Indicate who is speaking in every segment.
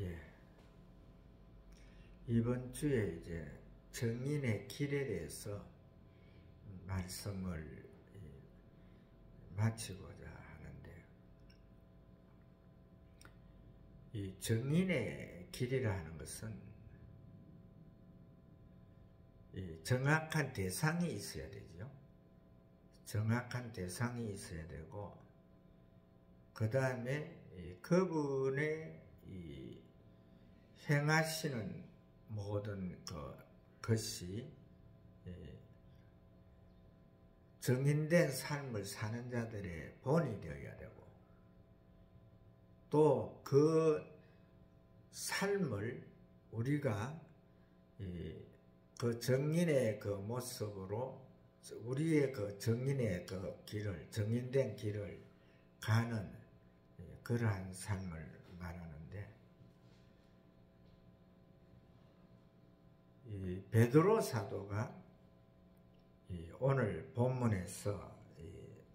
Speaker 1: 예. 이번 주에 이제 정인의 길에 대해서 말씀을 마치고자 하는데, 이 정인의 길이라 하는 것은 정확한 대상이 있어야 되죠. 정확한 대상이 있어야 되고, 그 다음에 그분의 행하시는 모든 것이 정인된 삶을 사는 자들의 본이 되어야 되고, 또 그 삶을 우리가 그 정인의 그 모습으로 우리의 그 정인의 그 길을, 정인된 길을 가는 그러한 삶을 말하는데, 이 베드로 사도가 오늘 본문에서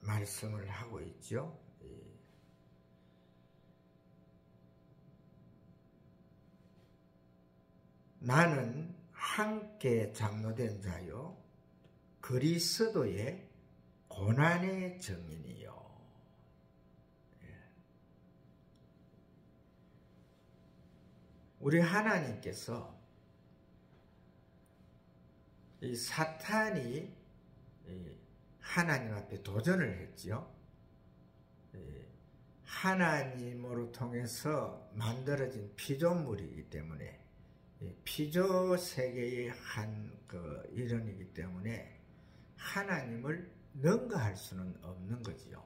Speaker 1: 말씀을 하고 있죠. 나는 함께 장로된 자요 그리스도의 고난의 증인이요. 우리 하나님께서 이 사탄이 하나님 앞에 도전을 했지요. 하나님으로 통해서 만들어진 피조물이기 때문에, 피조 세계의 한 그 일원이기 때문에 하나님을 능가할 수는 없는 거지요.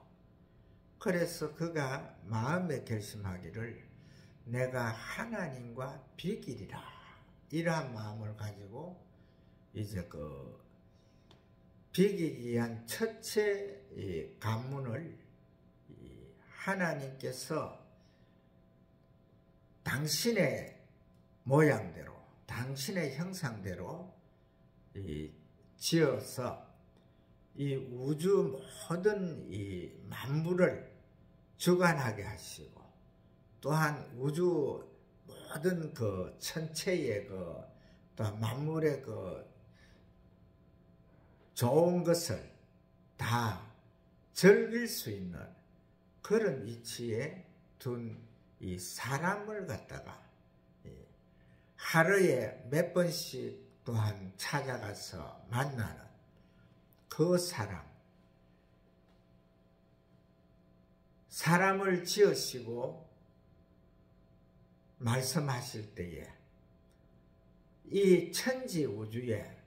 Speaker 1: 그래서 그가 마음에 결심하기를 내가 하나님과 비기리라, 이러한 마음을 가지고 이제 그 비기기 위한 첫째 관문을 하나님께서 당신의 모양대로, 당신의 형상대로 지어서 이 우주 모든 이 만물을 주관하게 하시고, 또한 우주 모든 그 천체의 그 또 만물의 그 좋은 것을 다 즐길 수 있는 그런 위치에 둔 이 사람을 갖다가 하루에 몇 번씩 또한 찾아가서 만나는 그 사람을 지으시고 말씀하실 때에 이 천지 우주에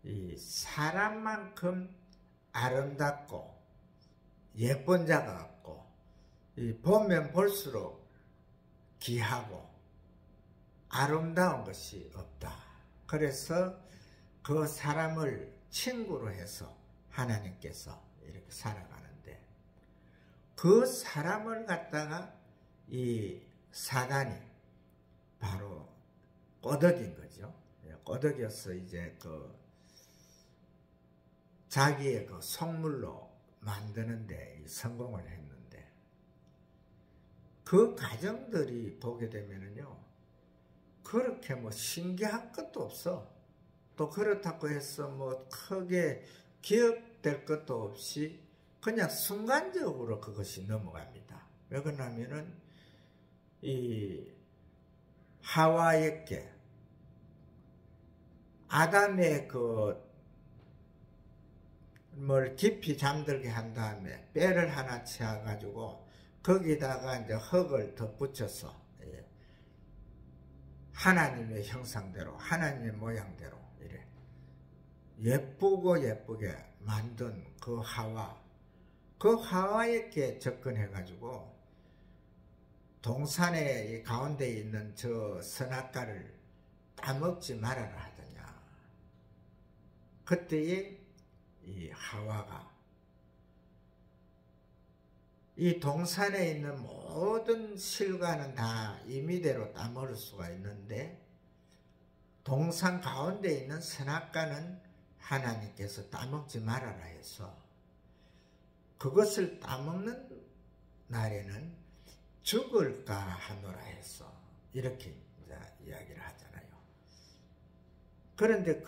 Speaker 1: 이 사람만큼 아름답고 예쁜 자가 없고, 보면 볼수록 귀하고 아름다운 것이 없다. 그래서 그 사람을 친구로 해서 하나님께서 이렇게 살아가는데, 그 사람을 갖다가 이 사단이 바로 꼬덕인 거죠. 꼬덕여서 이제 그 자기의 그 속물로 만드는데 성공을 했는데, 그 과정들이 보게 되면은요, 그렇게 뭐 신기한 것도 없어. 또 그렇다고 해서 뭐 크게 기억될 것도 없이 그냥 순간적으로 그것이 넘어갑니다. 왜 그러냐면은 이 하와에게 아담의 그 뭘 깊이 잠들게 한 다음에 뼈를 하나 채워가지고 거기다가 이제 흙을 덧붙여서 하나님의 형상대로, 하나님의 모양대로 이래 예쁘고 예쁘게 만든 그 하와에게 접근해가지고 동산의 가운데 있는 저 선악과를 따먹지 말아라 하더냐. 그때에 이 하와가 이 동산에 있는 모든 실과는 다 임의대로 따먹을 수가 있는데, 동산 가운데 있는 선악과는 하나님께서 따먹지 말아라 해서 그것을 따먹는 날에는 죽을까 하노라 해서 이렇게 이제 이야기를 하잖아요. 그런데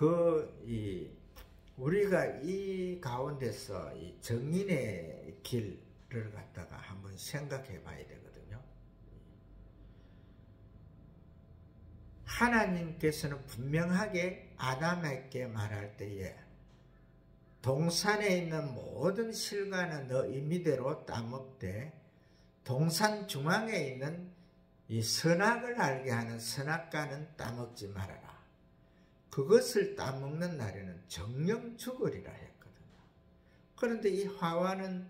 Speaker 1: 우리가 이 가운데서 이 정인의 길을 갖다가 한번 생각해 봐야 되거든요. 하나님께서는 분명하게 아담에게 말할 때에 동산에 있는 모든 실과는 너 임의대로 따먹되 동산 중앙에 있는 이 선악을 알게 하는 선악과는 따먹지 말아라. 그것을 따먹는 날에는 정령 죽으리라 했거든요. 그런데 이 하와는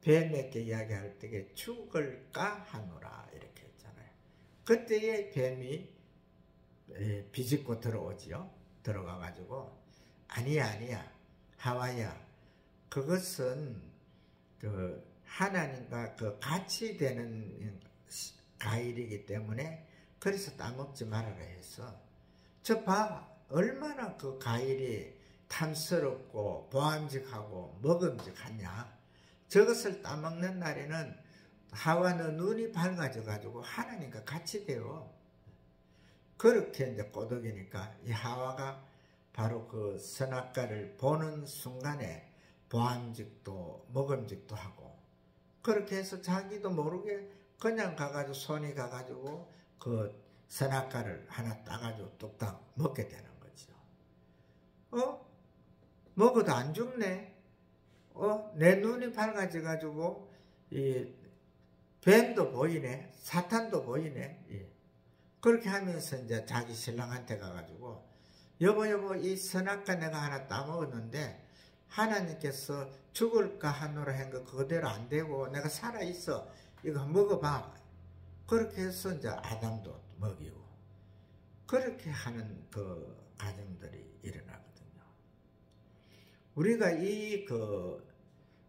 Speaker 1: 뱀에게 이야기할 때에 죽을까 하노라 이렇게 했잖아요. 그때에 뱀이 비집고 들어오지요. 들어가가지고 아니야 하와야, 그것은 그 하나님과 그 같이 되는 과일이기 때문에 그래서 따먹지 말아라 해서, 저 봐 얼마나 그 과일이 탐스럽고 보암직하고 먹음직하냐. 저것을 따먹는 날에는 하와는 눈이 밝아져 가지고 하나님과 같이 돼요. 그렇게 이제 꼬덕이니까 이 하와가 바로 그 선악과를 보는 순간에 보암직도 먹음직도 하고, 그렇게 해서 자기도 모르게 그냥 가가지고 손이 가가지고 그 선악과를 하나 따가지고 뚝딱 먹게 되는 거죠. 먹어도 안 죽네. 내 눈이 밝아져 가지고 이 뱀도 보이네, 사탄도 보이네. 예. 그렇게 하면서 이제 자기 신랑한테 가가지고 여보 이 선악과 내가 하나 따먹었는데 하나님께서 죽을까 하노라 한 거 그대로 안 되고 내가 살아있어, 이거 먹어봐. 그렇게 해서 이제 아담도 먹이고, 그렇게 하는 그 가정들이 일어나거든요. 우리가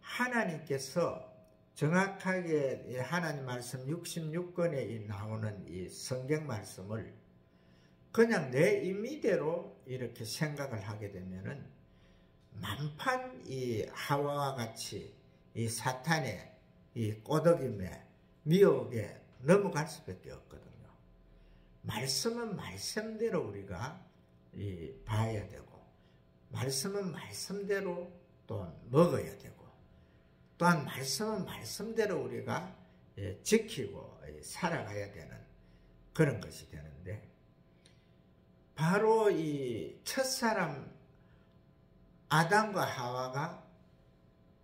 Speaker 1: 하나님께서 정확하게 하나님 말씀 66권에 나오는 이 성경 말씀을 그냥 내 임의대로 이렇게 생각을 하게 되면은 만판 이 하와와 같이 이 사탄의 이 꼬덕임에 미혹에 넘어갈 수밖에 없거든요. 말씀은 말씀대로 우리가 봐야 되고, 말씀은 말씀대로 또 먹어야 되고, 또한 말씀은 말씀대로 우리가 지키고 살아가야 되는 그런 것이 되는데, 바로 이 첫사람 아담과 하와가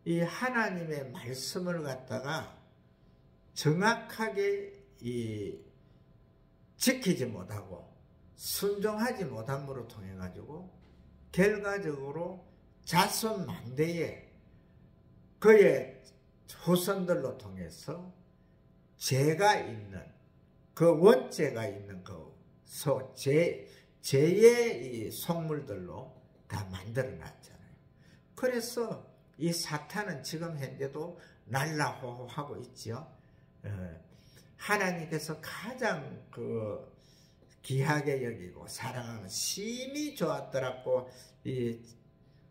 Speaker 1: 이 하나님의 말씀을 갖다가 정확하게 지키지 못하고 순종하지 못함으로 통해 가지고 결과적으로 자손 만대에 그의 후손들로 통해서 죄가 있는 그 원죄가 있는 죄의 이 속물들로 다 만들어 놨잖아요. 그래서 이 사탄은 지금 현재도 날라호호하고 있지요. 하나님께서 가장 귀하게 여기고 사랑하는 심히 좋았더라고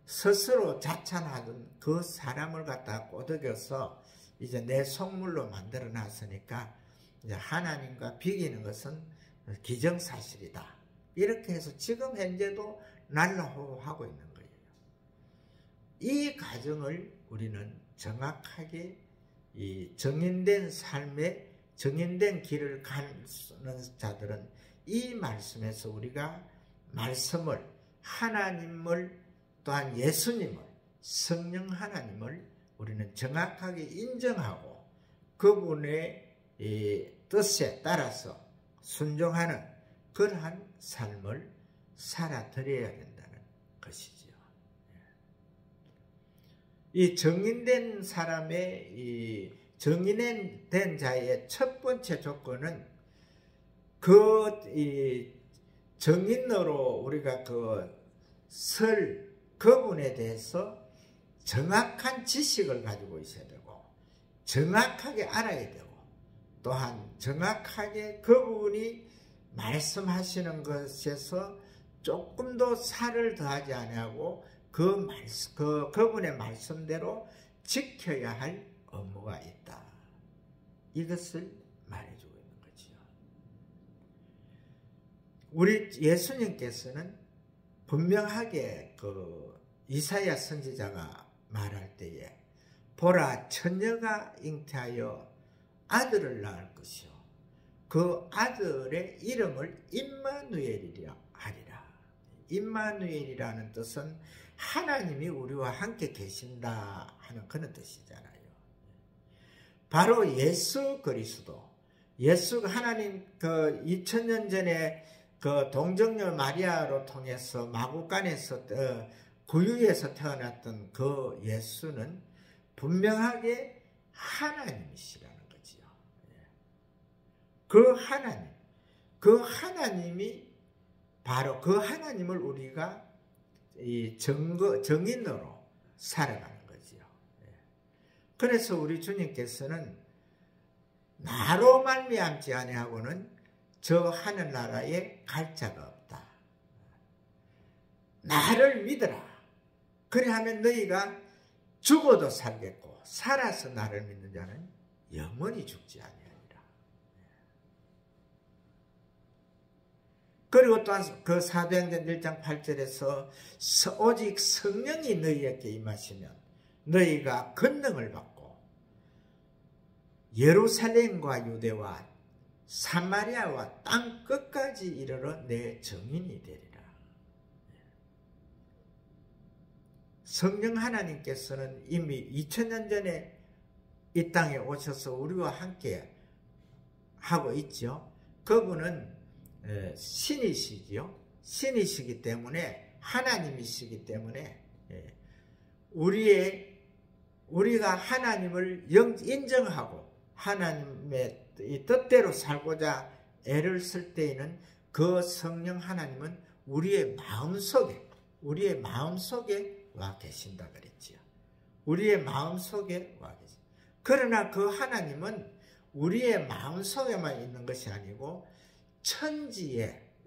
Speaker 1: 스스로 자찬하던 그 사람을 갖다 꼬드겨서 이제 내 속물로 만들어 놨으니까 이제 하나님과 비기는 것은 기정사실이다. 이렇게 해서 지금 현재도 날라호호하고 있는 거예요. 이 과정을 우리는 정확하게 이 정인된 삶에 정인된 길을 가는 자들은 이 말씀에서 우리가 말씀을, 하나님을, 또한 예수님을, 성령 하나님을 우리는 정확하게 인정하고 그분의 뜻에 따라서 순종하는 그러한 삶을 살아드려야 된다는 것이지요. 이 정인된 사람의 정인된 자의 첫 번째 조건은 정인으로 우리가 그분에 대해서 정확한 지식을 가지고 있어야 되고, 정확하게 알아야 되고, 또한 정확하게 그분이 말씀하시는 것에서 조금도 살을 더하지 아니하고 그분의 말씀대로 지켜야 할 의무가 있다. 이것을 말해주고 있는 거지요. 우리 예수님께서는 분명하게 이사야 선지자가 말할 때에 보라 처녀가 잉태하여 아들을 낳을 것이요 그 아들의 이름을 임마누엘이라 하리라. 임마누엘이라는 뜻은 하나님이 우리와 함께 계신다 하는 그런 뜻이잖아요. 바로 예수 그리스도, 예수가 하나님 2000년 전에 동정녀 마리아로 통해서 마구간에서 구유에서 태어났던 그 예수는 분명하게 하나님이시라는 거지요. 그 하나님이 바로 그 하나님을 우리가 정인으로 살아가는 거지요. 그래서 우리 주님께서는 나로 말미암지 아니하고는 저 하늘나라에 갈 자가 없다. 나를 믿어라. 그래하면 너희가 죽어도 살겠고 살아서 나를 믿는 자는 영원히 죽지 아니하리라. 그리고 또한 그 사도행전 1장 8절에서 오직 성령이 너희에게 임하시면 너희가 권능을 받고 예루살렘과 유대와 사마리아와 땅 끝까지 이르러 내 증인이 되리라. 성령 하나님께서는 이미 2000년 전에 이 땅에 오셔서 우리와 함께 하고 있죠. 그분은 신이시지요. 신이시기 때문에 하나님이시기 때문에 우리가 하나님을 인정하고 하나님의 이 뜻대로 살고자 애를 쓸 때에는 그 성령 하나님은 우리의 마음속에 와 계신다 그랬지요. 우리의 마음속에 와 계신다. 그러나 그 하나님은 우리의 마음속에만 있는 것이 아니고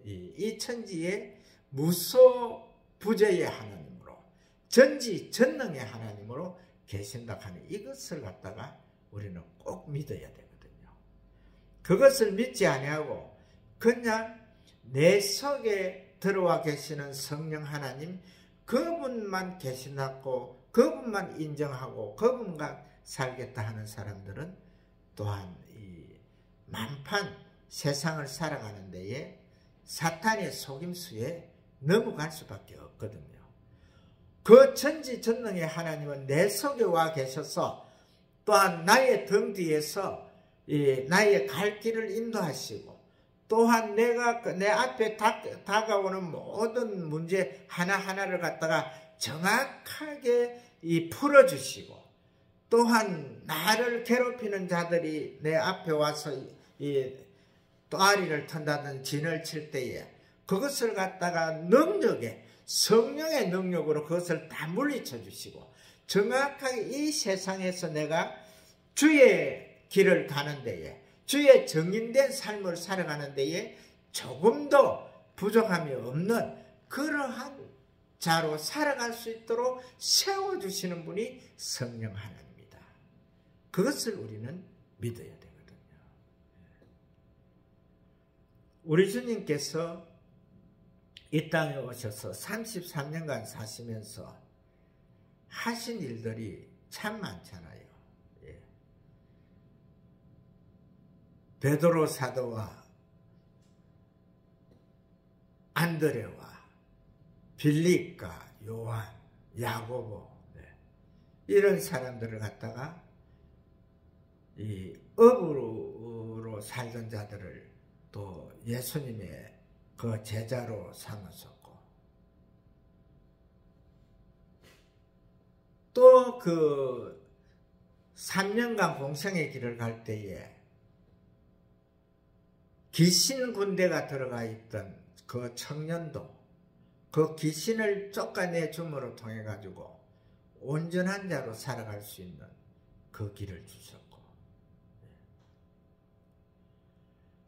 Speaker 1: 이 천지의 무소부재의 하나님으로 전지전능의 하나님으로 계신다 하는 이것을 갖다가 우리는 꼭 믿어야 되거든요. 그것을 믿지 아니하고 그냥 내 속에 들어와 계시는 성령 하나님 그분만 계신다고 그분만 인정하고 그분과 살겠다 하는 사람들은 또한 이 만판 세상을 살아가는 데에 사탄의 속임수에 넘어갈 수밖에 없거든요. 그 전지전능의 하나님은 내 속에 와 계셔서 또한 나의 등 뒤에서 나의 갈 길을 인도하시고 또한 내가 내 앞에 다가오는 모든 문제 하나하나를 갖다가 정확하게 풀어주시고 또한 나를 괴롭히는 자들이 내 앞에 와서 또아리를 턴다든 진을 칠 때에 그것을 갖다가 성령의 능력으로 그것을 다 물리쳐 주시고 정확하게 이 세상에서 내가 주의 길을 가는 데에 주의 정인된 삶을 살아가는 데에 조금도 부족함이 없는 그러한 자로 살아갈 수 있도록 세워주시는 분이 성령 하나님입니다. 그것을 우리는 믿어야 되거든요. 우리 주님께서 이 땅에 오셔서 33년간 사시면서 하신 일들이 참 많잖아요. 베드로 사도와 안드레와 빌립과 요한, 야고보 이런 사람들을 갖다가 이 업으로 살던 자들을 또 예수님의 그 제자로 삼으셨고 또 그 3년간 공생의 길을 갈 때에 귀신 군대가 들어가 있던 그 청년도 그 귀신을 쫓아내 줌으로 통해 가지고 온전한 자로 살아갈 수 있는 그 길을 주셨고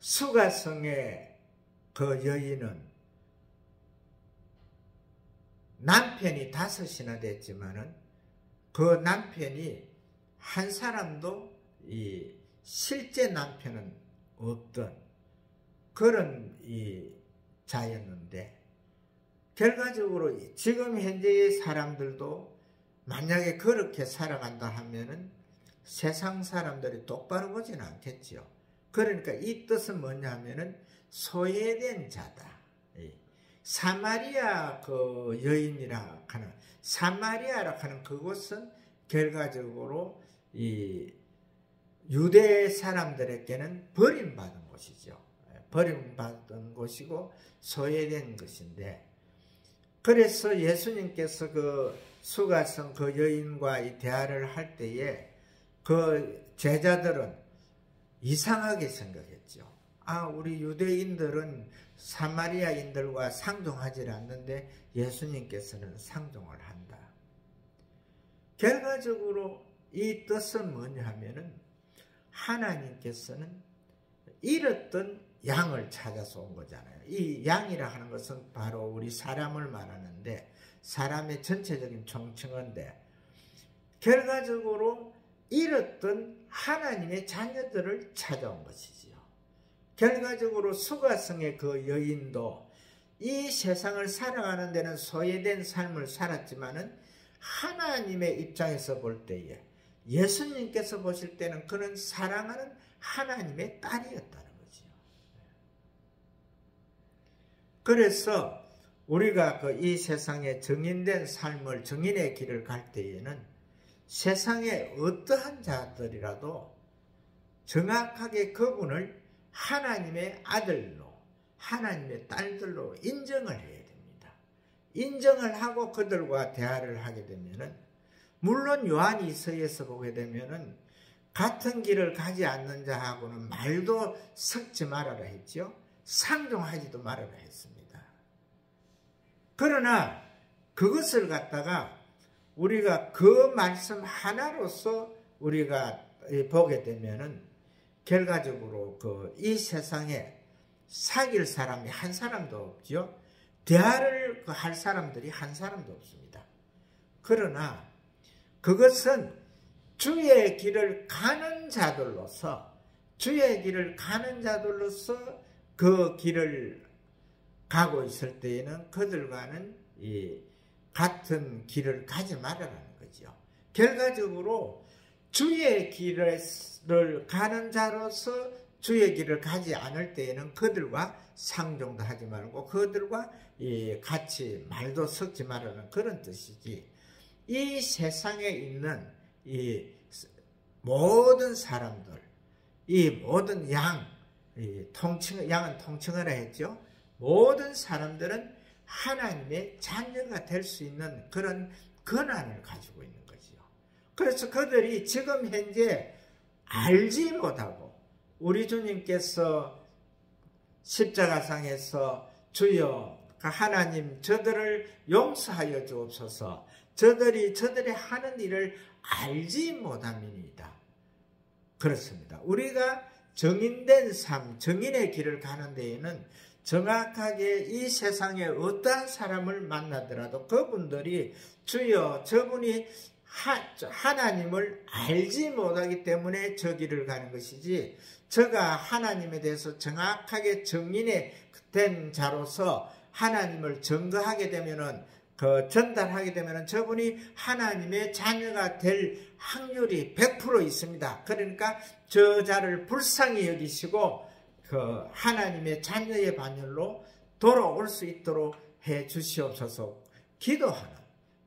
Speaker 1: 수가성의 그 여인은 남편이 5이나 됐지만은 그 남편이 한 사람도 실제 남편은 없던 그런 자였는데 결과적으로 지금 현재의 사람들도 만약에 그렇게 살아간다 하면은 세상 사람들이 똑바로 보지는 않겠지요. 그러니까 이 뜻은 뭐냐 하면은 소외된 자다. 사마리아 그 여인이라 하는 사마리아라 하는 그곳은 결과적으로 이 유대 사람들에게는 버림받은 곳이죠. 버림받은 곳이고 소외된 것인데, 그래서 예수님께서 그 수가성 그 여인과 이 대화를 할 때에 그 제자들은 이상하게 생각했죠. 아, 우리 유대인들은 사마리아인들과 상종하지 않는데 예수님께서는 상종을 한다. 결과적으로 이 뜻은 뭐냐 하면은 하나님께서는 잃었던 양을 찾아서 온 거잖아요. 이 양이라 하는 것은 바로 우리 사람을 말하는데 사람의 전체적인 총칭인데 결과적으로 잃었던 하나님의 자녀들을 찾아온 것이지요. 결과적으로 수가성의 그 여인도 이 세상을 살아가는 데는 소외된 삶을 살았지만은 하나님의 입장에서 볼 때에 예수님께서 보실 때는 그는 사랑하는 하나님의 딸이었다는 거지요. 그래서 우리가 그 이 세상에 정인된 삶을 정인의 길을 갈 때에는 세상의 어떠한 자들이라도 정확하게 그분을 하나님의 아들로 하나님의 딸들로 인정을 해야 됩니다. 인정을 하고 그들과 대화를 하게 되면은 물론 요한이서에서 보게 되면은 같은 길을 가지 않는 자하고는 말도 섞지 말아라 했죠. 상종하지도 말아라 했습니다. 그러나 그것을 갖다가 우리가 그 말씀 하나로서 우리가 보게 되면은 결과적으로 그 이 세상에 사귈 사람이 한 사람도 없죠. 대화를 할 사람들이 한 사람도 없습니다. 그러나 그것은 주의 길을 가는 자들로서 그 길을 가고 있을 때에는 그들과는 이 같은 길을 가지 말아라는 거죠. 결과적으로 주의 길을 가는 자로서 주의 길을 가지 않을 때에는 그들과 상종도 하지 말고 그들과 같이 말도 섞지 말라는 그런 뜻이지. 이 세상에 있는 이 모든 사람들, 이 모든 양은 통칭하라 했죠. 모든 사람들은 하나님의 자녀가 될 수 있는 그런 권한을 가지고 있는 거지요. 그래서 그들이 지금 현재 알지 못하고 우리 주님께서 십자가상에서 주여 하나님 저들을 용서하여 주옵소서, 저들이 하는 일을 알지 못함이니이다. 그렇습니다. 우리가 정인된 삶, 정인의 길을 가는 데에는 정확하게 이 세상에 어떠한 사람을 만나더라도 그분들이 주여 저분이 하나님을 알지 못하기 때문에 저 길을 가는 것이지, 저가 하나님에 대해서 정확하게 정인이 된 자로서 하나님을 증거하게 되면은 전달하게 되면은 저분이 하나님의 자녀가 될 확률이 100% 있습니다. 그러니까 저 자를 불쌍히 여기시고 하나님의 자녀의 반열로 돌아올 수 있도록 해 주시옵소서 기도하는,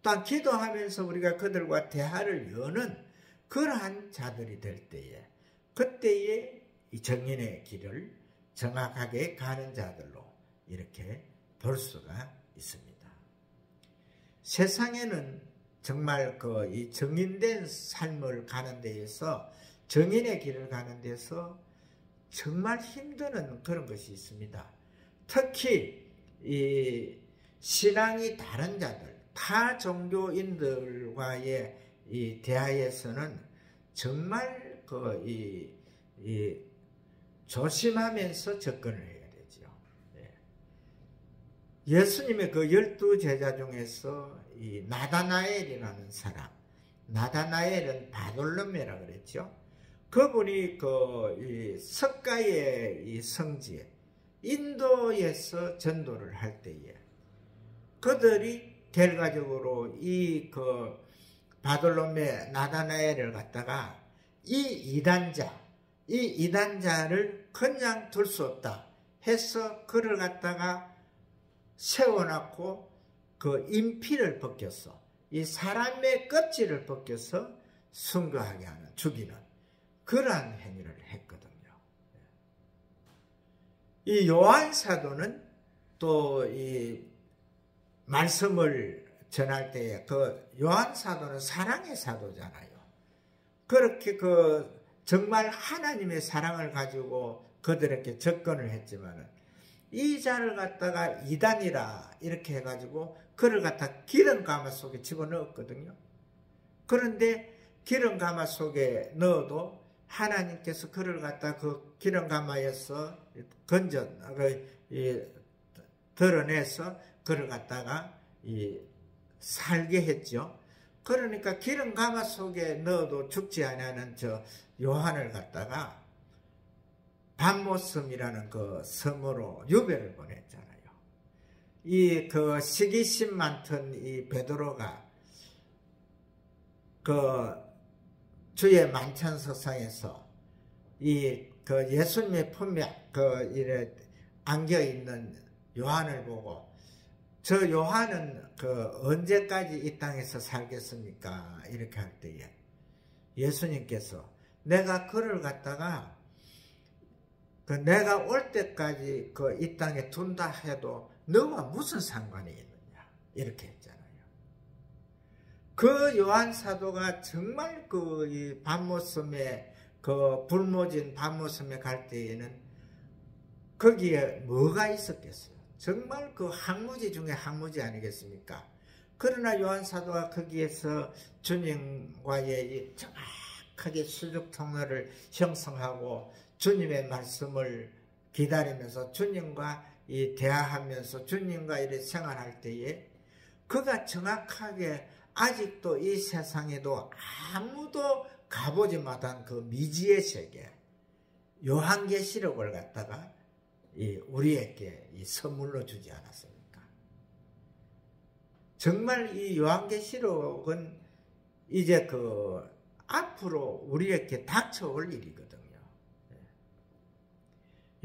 Speaker 1: 또한 기도하면서 우리가 그들과 대화를 여는 그러한 자들이 될 때에 그때에 이 정인의 길을 정확하게 가는 자들로 이렇게 볼 수가 있습니다. 세상에는 정말 이 정인된 삶을 가는 데에서 정인의 길을 가는 데서 정말 힘드는 그런 것이 있습니다. 특히 이 신앙이 다른 자들, 타 종교인들과의 이 대화에서는 정말 조심하면서 접근을 해야 되죠. 예수님의 그 12제자 중에서 이 나다나엘이라는 사람, 나다나엘은 바돌로메라 그랬죠. 그분이 이 석가의 이 성지에 인도에서 전도를 할 때에 그들이 결과적으로 이 바돌로메 나다나엘을 갖다가 이 이단자를 그냥 둘 수 없다 해서 그를 갖다가 세워놓고 그 인피를 벗겨서 이 사람의 껍질을 벗겨서 순교하게 하는, 죽이는 그러한 행위를 했거든요. 이 요한 사도는 또 이 말씀을 전할 때에 요한 사도는 사랑의 사도잖아요. 그렇게 정말 하나님의 사랑을 가지고 그들에게 접근을 했지만은 이 자를 갖다가 이단이라 이렇게 해가지고 그를 갖다 기름 가마 속에 집어넣었거든요. 그런데 기름 가마 속에 넣어도 하나님께서 그를 갖다 그 기름 가마에서 드러내서 그를 갖다가 살게 했죠. 그러니까 기름 가마 속에 넣어도 죽지 않는 저 요한을 갖다가 밤모섬이라는 그 섬으로 유배를 보냈잖아요. 시기심 많던 이 베드로가 주의 만찬석상에서 예수님의 품에 안겨 있는 요한을 보고 저 요한은 언제까지 이 땅에서 살겠습니까? 이렇게 할 때에 예수님께서 내가 그를 갖다가 내가 올 때까지 이 땅에 둔다 해도 너와 무슨 상관이 있느냐 이렇게 했잖아요. 그 요한 사도가 정말 이 밤모섬에 불모진 밤모섬에 갈 때에는 거기에 뭐가 있었겠어요? 정말 항무지 중에 항무지 아니겠습니까? 그러나 요한 사도가 거기에서 주님과의 정확하게 수직 통로를 형성하고 주님의 말씀을 기다리면서 주님과 대화하면서 주님과 이렇게 생활할 때에 그가 정확하게 아직도 이 세상에도 아무도 가보지 못한 미지의 세계 요한계시록을 갖다가 우리에게 선물로 주지 않았습니까? 정말 이 요한계시록은 이제 앞으로 우리에게 닥쳐올 일이거든요.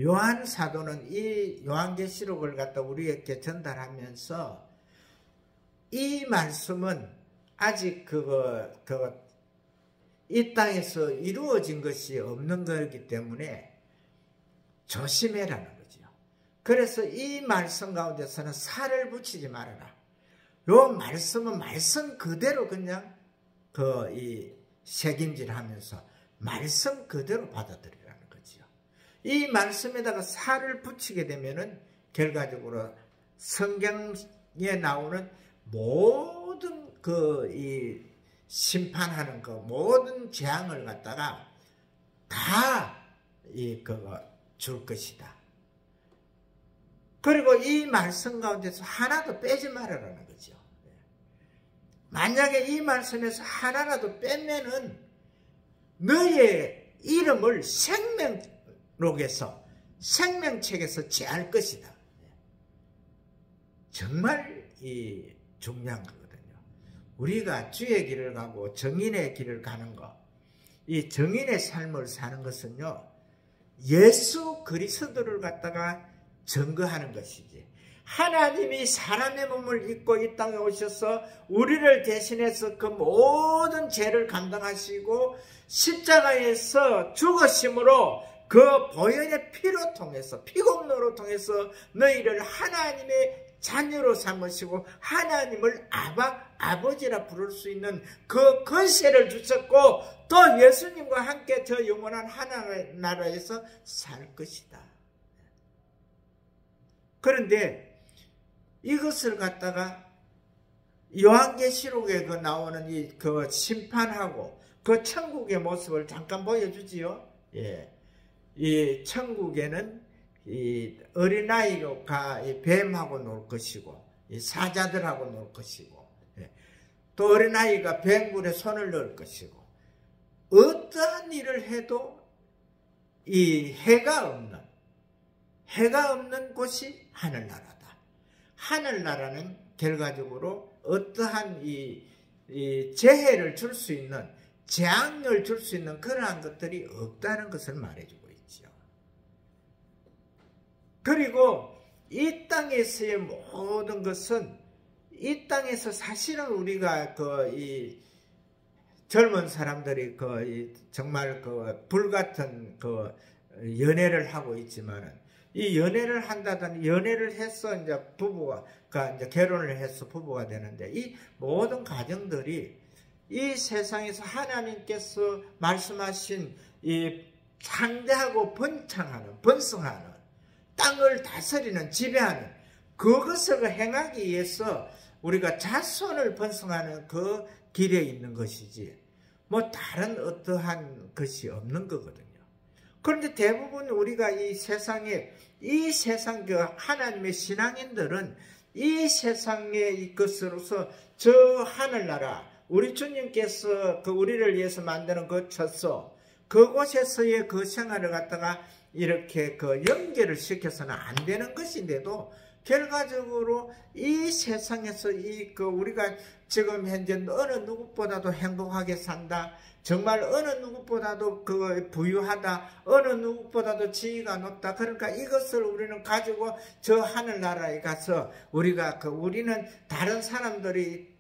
Speaker 1: 요한 사도는 이 요한계시록을 갖다 우리에게 전달하면서 이 말씀은 아직 이 땅에서 이루어진 것이 없는 거기 때문에 조심해라는 거죠. 그래서 이 말씀 가운데서는 살을 붙이지 말아라. 요 말씀은 말씀 그대로 그냥 책임질하면서 말씀 그대로 받아들이라는 거죠. 이 말씀에다가 살을 붙이게 되면은 결과적으로 성경에 나오는 모든 심판하는 모든 재앙을 갖다가 다 줄 것이다. 그리고 이 말씀 가운데서 하나도 빼지 말아라는 거죠. 만약에 이 말씀에서 하나라도 빼면은 너의 이름을 생명록에서 생명책에서 제할 것이다. 정말 중요한 거거든요. 우리가 주의 길을 가고 정인의 길을 가는 것, 이 정인의 삶을 사는 것은요, 예수 그리스도를 갖다가 증거하는 것이지. 하나님이 사람의 몸을 입고 이 땅에 오셔서 우리를 대신해서 그 모든 죄를 감당하시고 십자가에서 죽으심으로 그 보혈의 피로 통해서 피공로로 통해서 너희를 하나님의 자녀로 삼으시고 하나님을 아버지라 부를 수 있는 그 권세를 주셨고 또 예수님과 함께 저 영원한 하나님의 나라에서 살 것이다. 그런데 이것을 갖다가 요한계시록에 나오는 심판하고 천국의 모습을 잠깐 보여주지요. 예. 이 천국에는 어린아이가 뱀하고 놀 것이고 사자들하고 놀 것이고 또 어린아이가 뱀굴에 손을 넣을 것이고 어떠한 일을 해도 이 해가 해가 없는 곳이 하늘나라다. 하늘나라는 결과적으로 어떠한 이 재해를 줄 수 있는, 재앙을 줄 수 있는 그러한 것들이 없다는 것을 말해주고 있죠. 그리고 이 땅에서의 모든 것은, 이 땅에서 사실은 우리가 이 젊은 사람들이 정말 불같은 연애를 하고 있지만은, 이 연애를 한다더니, 연애를 해서 이제 부부가 이제 결혼을 해서 부부가 되는데, 이 모든 가정들이 이 세상에서 하나님께서 말씀하신 이 창대하고 번성하는 땅을 다스리는, 지배하는 그것을 행하기 위해서 우리가 자손을 번성하는 그 길에 있는 것이지, 뭐 다른 어떠한 것이 없는 거거든요. 그런데 대부분 우리가 이 세상 하나님의 신앙인들은 이 세상의 것으로서 저 하늘나라, 우리 주님께서 우리를 위해서 만드는 그 처소, 그곳에서의 그 생활을 갖다가 이렇게 연결을 시켜서는 안 되는 것인데도, 결과적으로 이 세상에서 우리가 지금 현재 어느 누구보다도 행복하게 산다, 정말 어느 누구보다도 부유하다, 어느 누구보다도 지위가 높다. 그러니까 이것을 우리는 가지고 저 하늘나라에 가서 우리는 다른 사람들이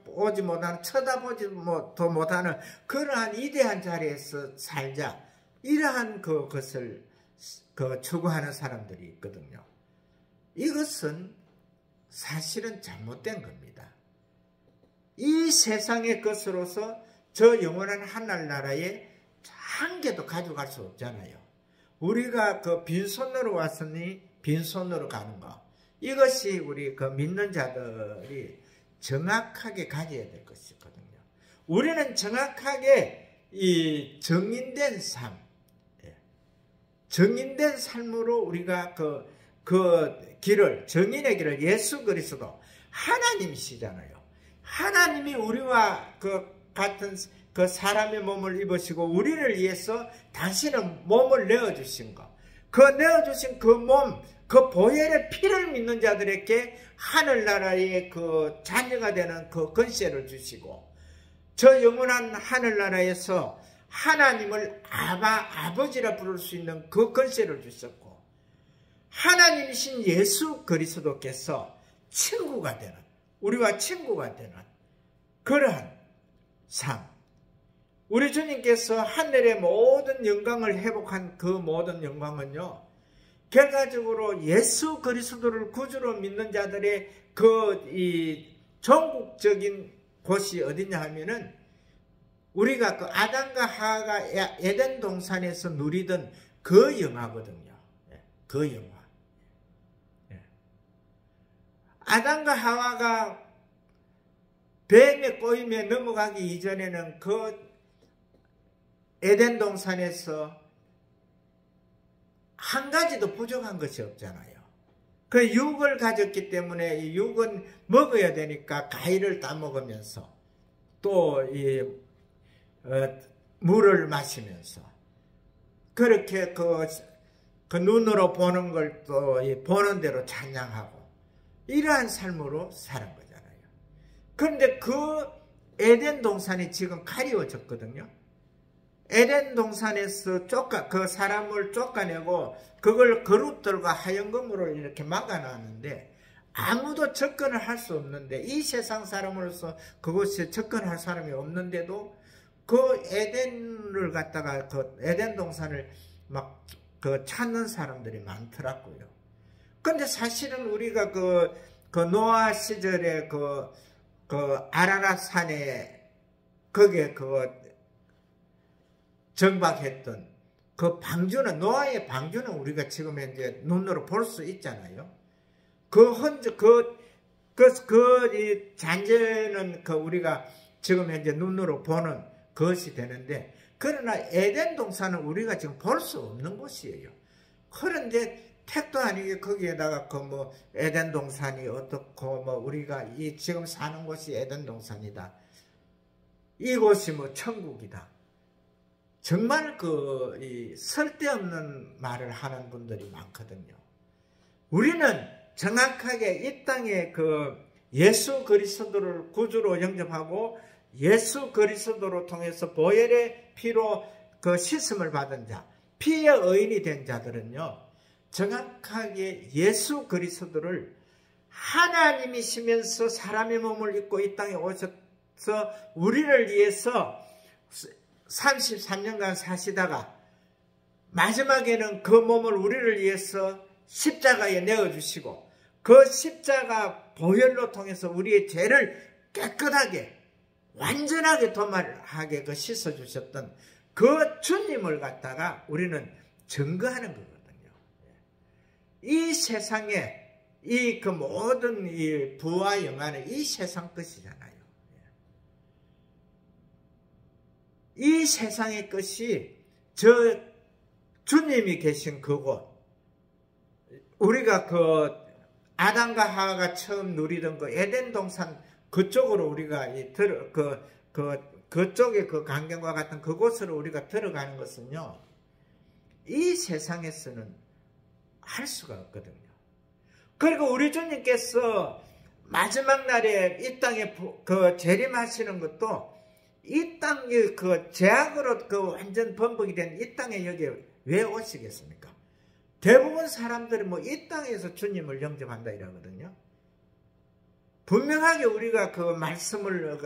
Speaker 1: 오지 못하는, 쳐다보지도 못하는 그러한 위대한 자리에서 살자. 이러한 것을 추구하는 사람들이 있거든요. 이것은 사실은 잘못된 겁니다. 이 세상의 것으로서 저 영원한 하늘나라에 한 개도 가져갈 수 없잖아요. 우리가 빈손으로 왔으니 빈손으로 가는 거. 이것이 우리 믿는 자들이 정확하게 가져야 될 것이거든요. 우리는 정확하게 이 정인된 삶, 정인된 삶으로 우리가 정인의 길을, 예수 그리스도 하나님이시잖아요. 하나님이 우리와 같은 사람의 몸을 입으시고 우리를 위해서 당신은 몸을 내어주신 것, 내어주신 몸, 보혈의 피를 믿는 자들에게 하늘나라의 자녀가 되는 권세를 주시고, 저 영원한 하늘나라에서 하나님을 아버지라 부를 수 있는 권세를 주셨고, 하나님이신 예수 그리스도께서 친구가 되는, 우리와 친구가 되는 그러한 삶, 우리 주님께서 하늘의 모든 영광을 회복한 그 모든 영광은요, 결과적으로 예수 그리스도를 구주로 믿는 자들의 이 종국적인 곳이 어디냐 하면은, 우리가 아담과 하와가 에덴 동산에서 누리던 그 영화거든요. 그 영화. 아담과 하와가 뱀의 꼬임에 넘어가기 이전에는 에덴 동산에서 한 가지도 부족한 것이 없잖아요. 육을 가졌기 때문에 이 육은 먹어야 되니까 가위를 따먹으면서 또 물을 마시면서 그렇게 눈으로 보는 걸 또 보는 대로 찬양하고 이러한 삶으로 사는 거잖아요. 그런데 에덴 동산이 지금 가리워졌거든요. 에덴 동산에서 사람을 쫓아내고 그걸 그룹들과 하얀검으로 이렇게 막아놨는데 아무도 접근을 할 수 없는데, 이 세상 사람으로서 그곳에 접근할 사람이 없는데도 에덴을 갖다가 에덴 동산을 막 찾는 사람들이 많더라고요. 근데 사실은 우리가 노아 시절에 아라랏 산에 거기에 정박했던 방주는, 노아의 방주는 우리가 지금 현재 눈으로 볼 수 있잖아요. 이 잔재는 우리가 지금 현재 눈으로 보는 것이 되는데, 그러나 에덴 동산은 우리가 지금 볼 수 없는 곳이에요. 그런데 택도 아니게 거기에다가 에덴 동산이 어떻고 우리가 지금 사는 곳이 에덴 동산이다, 이곳이 천국이다, 정말 쓸데없는 말을 하는 분들이 많거든요. 우리는 정확하게 이 땅에 예수 그리스도를 구주로 영접하고 예수 그리스도로 통해서 보혈의 피로 씻음을 받은 자, 피의 의인이 된 자들은요, 정확하게 예수 그리스도를 하나님이시면서 사람의 몸을 입고 이 땅에 오셔서 우리를 위해서 33년간 사시다가 마지막에는 그 몸을 우리를 위해서 십자가에 내어주시고 그 십자가 보혈로 통해서 우리의 죄를 깨끗하게 완전하게 도말하게 씻어주셨던 그 주님을 갖다가 우리는 증거하는 거거든요. 이 세상에 모든 이 부와 영화는 이 세상 것이잖아요. 이 세상의 것이 저 주님이 계신 그곳, 우리가 아담과 하와가 처음 누리던 에덴 동산 그쪽으로 우리가 그쪽의 광경과 같은 그곳으로 우리가 들어가는 것은요, 이 세상에서는 할 수가 없거든요. 그리고 우리 주님께서 마지막 날에 이 땅에 재림하시는 것도 이 땅에 죄악으로 완전 범벅이 된 이 땅에 여기 왜 오시겠습니까? 대부분 사람들이 이 땅에서 주님을 영접한다 이러거든요. 분명하게 우리가 말씀을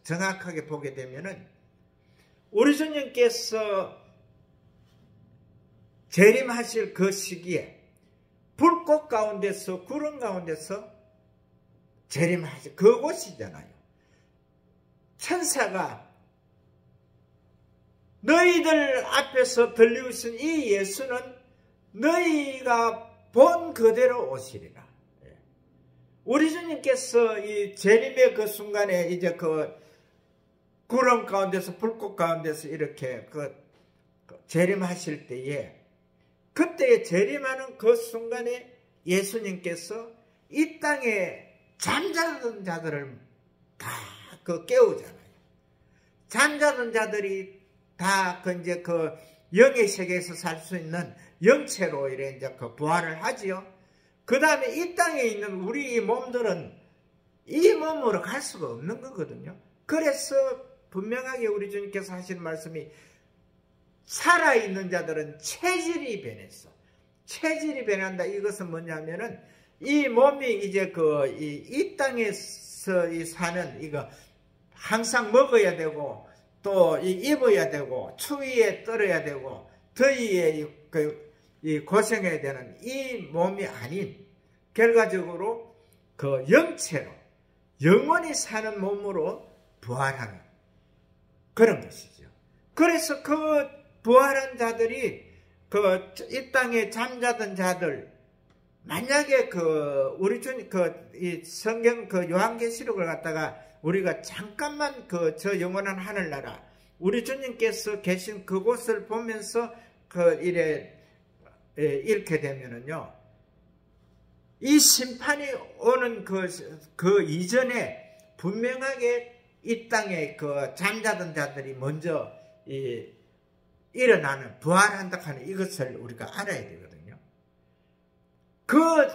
Speaker 1: 정확하게 보게 되면은 우리 주님께서 재림하실 그 시기에 불꽃 가운데서 구름 가운데서 재림하실 그곳이잖아요. 천사가 너희들 앞에서 들리우신 이 예수는 너희가 본 그대로 오시리라. 우리 주님께서 이 재림의 그 순간에 이제 구름 가운데서 불꽃 가운데서 이렇게 재림하실 때에 그때 재림하는 그 순간에 예수님께서 이 땅에 잠자던 자들을 다 깨우잖아요. 잠자던 자들이 다 이제 영의 세계에서 살 수 있는 영체로 이제 부활을 하지요. 그 다음에 이 땅에 있는 우리 몸들은 이 몸으로 갈 수가 없는 거거든요. 그래서 분명하게 우리 주님께서 하시는 말씀이 살아있는 자들은 체질이 변했어. 체질이 변한다. 이것은 뭐냐면은 이 몸이 이제 이 땅에서 사는 이거 항상 먹어야 되고 또 입어야 되고 추위에 떨어야 되고 더위에 고생해야 되는 이 몸이 아닌 결과적으로 영체로 영원히 사는 몸으로 부활하는 그런 것이죠. 그래서 부활한 자들이 이 땅에 잠자던 자들, 만약에 우리 주님 이 성경 요한계시록을 갖다가 우리가 잠깐만 저 영원한 하늘나라 우리 주님께서 계신 그곳을 보면서 이렇게 되면은요, 이 심판이 오는 그 이전에 분명하게 이 땅에 잠자던 자들이 먼저 일어나는 부활한다 하는 이것을 우리가 알아야 되거든요.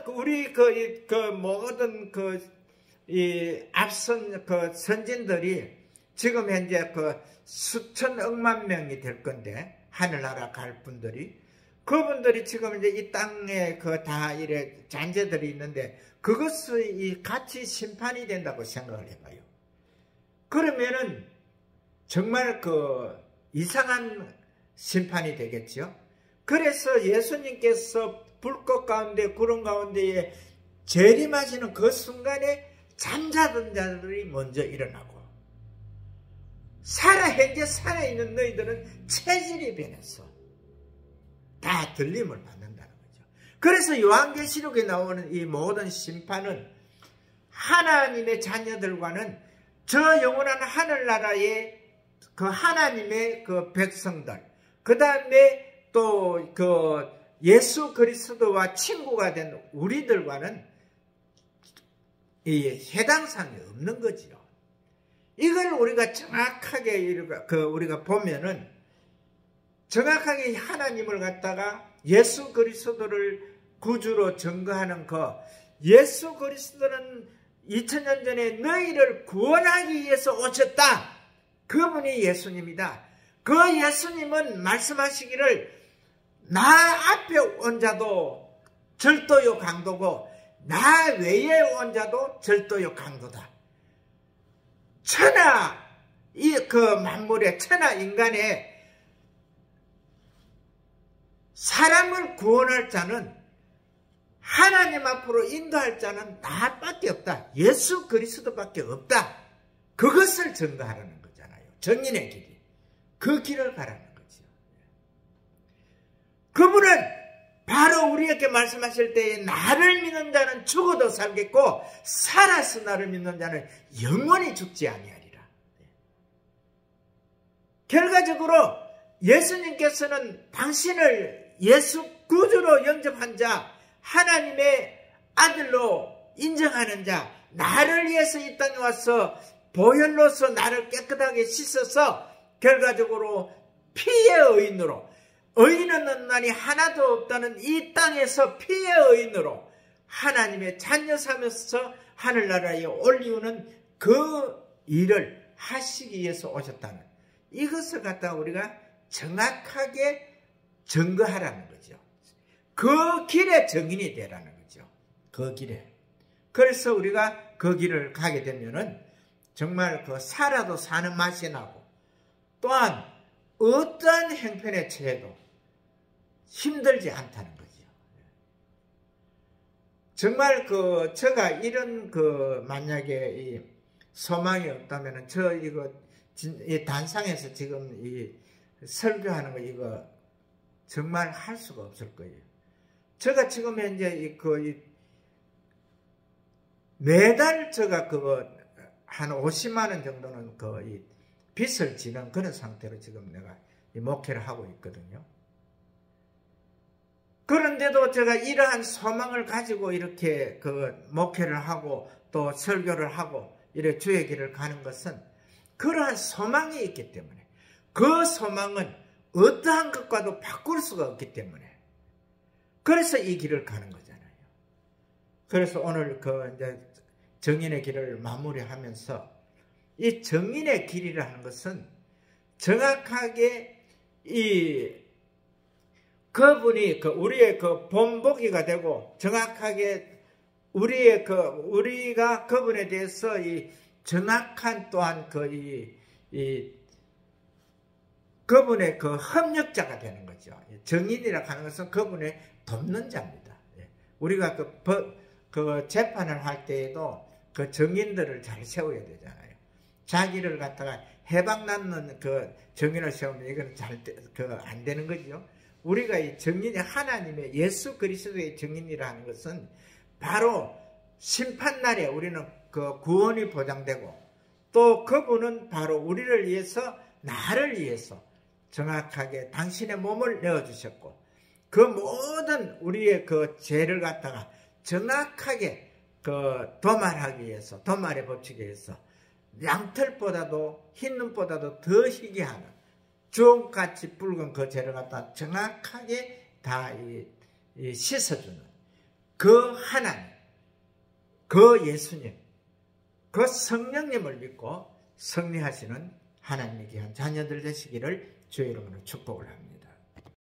Speaker 1: 우리 모든 앞선 선진들이 지금 현재 수천 억만 명이 될 건데 하늘나라 갈 분들이 그분들이 지금 이제 이 땅에 다 이래 잔재들이 있는데 그것이 같이 심판이 된다고 생각을 해봐요. 그러면은 정말 이상한 심판이 되겠죠. 그래서 예수님께서 불꽃 가운데 구름 가운데에 재림하시는 그 순간에 잠자던 자들이 먼저 일어나고 현재 살아있는 너희들은 체질이 변해서 다 들림을 받는다는 거죠. 그래서 요한계시록에 나오는 이 모든 심판은 하나님의 자녀들과는 저 영원한 하늘나라의 하나님의 백성들, 그 다음에 또 예수 그리스도와 친구가 된 우리들과는 이 해당상이 없는 거지요. 이걸 우리가 정확하게 우리가 보면은 정확하게 하나님을 갖다가 예수 그리스도를 구주로 증거하는 거, 예수 그리스도는 2000년 전에 너희를 구원하기 위해서 오셨다. 그분이 예수님이다. 그 예수님은 말씀하시기를 나 앞에 온 자도 절도요 강도고 나 외에 온 자도 절도요 강도다. 천하 그 만물의 천하 인간의 사람을 구원할 자는 하나님 앞으로 인도할 자는 나밖에 없다. 예수 그리스도밖에 없다. 그것을 증거하라는 거잖아요. 정인의 길이. 그 길을 가라는 거죠. 그분은 바로 우리에게 말씀하실 때에 나를 믿는 자는 죽어도 살겠고 살아서 나를 믿는 자는 영원히 죽지 아니하리라. 결과적으로 예수님께서는 당신을 예수 구주로 영접한 자, 하나님의 아들로 인정하는 자, 나를 위해서 이 땅에 와서 보혈로서 나를 깨끗하게 씻어서 결과적으로 피의 의인으로, 의인은 없나니 하나도 없다는 이 땅에서 피의 의인으로 하나님의 자녀 삼아서 하늘나라에 올리우는 그 일을 하시기 위해서 오셨다는 이것을 갖다가 우리가 정확하게 증거하라는 거죠. 그 길의 증인이 되라는 거죠. 그 길에. 그래서 우리가 그 길을 가게 되면은 정말 그 살아도 사는 맛이 나고 또한 어떠한 형편에 처해도 힘들지 않다는 거죠. 정말 제가 이런 만약에 이 소망이 없다면은 이 단상에서 지금 이 설교하는 거 이거 정말 할 수가 없을 거예요. 제가 지금 현재 매달 제가 한 50만 원 정도는 이 빚을 지는 그런 상태로 지금 내가 이 목회를 하고 있거든요. 그런데도 제가 이러한 소망을 가지고 이렇게 목회를 하고 또 설교를 하고 이렇게 주의 길을 가는 것은 그러한 소망이 있기 때문에 그 소망은 어떠한 것과도 바꿀 수가 없기 때문에 그래서 이 길을 가는 거잖아요. 그래서 오늘 이제 정인의 길을 마무리하면서 이 정인의 길이라는 것은 정확하게 그분이 우리의 본보기가 되고 정확하게 우리가 그분에 대해서 이 정확한 또한 그분의 협력자가 되는 거죠. 정인이라고 하는 것은 그분의 돕는 자입니다. 우리가 재판을 할 때에도 정인들을 잘 세워야 되잖아요. 자기를 갖다가 해방 낳는 정인을 세우면 이건 안 되는 거죠. 우리가 이 정인이 하나님의 예수 그리스도의 정인이라는 것은 바로 심판날에 우리는 구원이 보장되고 또 그분은 바로 우리를 위해서 나를 위해서 정확하게 당신의 몸을 내어주셨고 그 모든 우리의 죄를 갖다가 정확하게 도말하기 위해서 도말의 법칙에 의해서 양털보다도 흰 눈보다도 더 희게 하는 주홍같이 붉은 그 죄를 갖다 정확하게 다 씻어주는 그 하나님, 그 예수님, 그 성령님을 믿고 승리하시는 하나님의 귀한 자녀들 되시기를 주의 이름으로 축복을 합니다.